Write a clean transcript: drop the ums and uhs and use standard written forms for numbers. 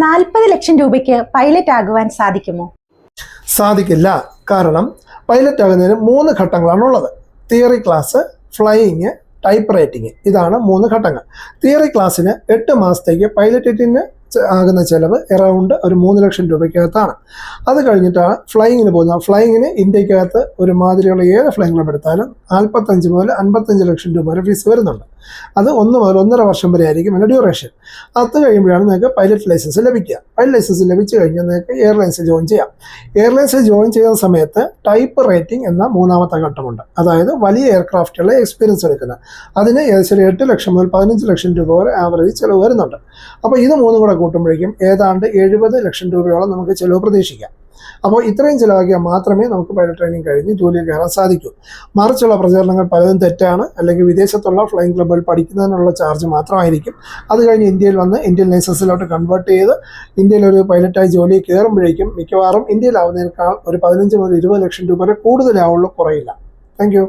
40 ലക്ഷം രൂപയ്ക്ക് പൈലറ്റ് ആകുവാൻ സാധിക്കുമോ? സാധിക്കില്ല. കാരണം പൈലറ്റ് ആകുന്നതിന് 3 ഘട്ടങ്ങളാണുള്ളത്. Theory class, flying, type rating. ഇതാണ് 3 ഘട്ടങ്ങൾ. തിയറി ക്ലാസ്സിന് 8 മാസത്തേക്ക് പൈലറ്റിന് ആകുന്ന ചിലവ് അറൗണ്ട് ഒരു 3 ലക്ഷം രൂപയ്ക്കകത്താണ്. അത് കഴിഞ്ഞിട്ടാണ് ഫ്ലൈയിങ്ങിന് പോകുന്നത്. ഫ്ലൈയിങ്ങിന് ഇന്ത്യക്കകത്ത് ഒരുമാതിരിയുള്ള ഏത് ഫ്ലൈയിങ് ക്ലബ് എടുത്താലും 45 മുതൽ 55 ലക്ഷം രൂപ വരെ ഫീസ് വരുന്നുണ്ട്. അത് 1 മുതൽ 1.5 വർഷം വരെ ആയിരിക്കും അതിൻ്റെ ഡ്യൂറേഷൻ. അത് കഴിയുമ്പോഴാണ് നിങ്ങൾക്ക് പൈലറ്റ് ലൈസൻസ് ലഭിക്കുക. പൈലറ്റ് ലൈസൻസ് ലഭിച്ചു കഴിഞ്ഞാൽ നിങ്ങൾക്ക് എയർലൈൻസിൽ ജോയിൻ ചെയ്യാം. എയർലൈൻസിൽ ജോയിൻ ചെയ്യുന്ന സമയത്ത് ടൈപ്പ് റേറ്റിംഗ് എന്ന 3ാമത്തെ ഘട്ടമുണ്ട്. അതായത് വലിയ എയർക്രാഫ്റ്റുകളെ എക്സ്പീരിയൻസ് എടുക്കുന്നത്. അതിന് ഏകദേശം 8 ലക്ഷം മുതൽ 15 ലക്ഷം രൂപ വരെ ആവറേജ് ചിലവ് വരുന്നുണ്ട്. അപ്പോൾ ഇത് 3 കൂടെ കൂട്ടുമ്പോഴേക്കും ഏതാണ്ട് 70 ലക്ഷം രൂപയോളം നമുക്ക് ചിലവ് പ്രതീക്ഷിക്കാം. അപ്പോൾ ഇത്രയും ചിലവാക്കിയാൽ മാത്രമേ നമുക്ക് പൈലറ്റ് ട്രെയിനിങ് കഴിഞ്ഞ് ജോലിയിൽ കയറാൻ സാധിക്കൂ. മറിച്ചുള്ള പ്രചരണങ്ങൾ പലതും തെറ്റാണ്. അല്ലെങ്കിൽ വിദേശത്തുള്ള ഫ്ലൈയിങ് ക്ലബ്ബുകൾ പഠിക്കുന്നതിനുള്ള ചാർജ് മാത്രമായിരിക്കും. അത് കഴിഞ്ഞ് ഇന്ത്യയിൽ വന്ന് ഇന്ത്യൻ ലൈസൻസിലോട്ട് കൺവേർട്ട് ചെയ്ത് ഇന്ത്യയിൽ ഒരു പൈലറ്റായി ജോലിയിൽ കയറുമ്പോഴേക്കും മിക്കവാറും ഇന്ത്യയിലാവുന്നതിനേക്കാൾ ഒരു 15 മുതൽ 20 ലക്ഷം രൂപ വരെ കൂടുതലാവുള്ളൂ, കുറയില്ല. Thank you.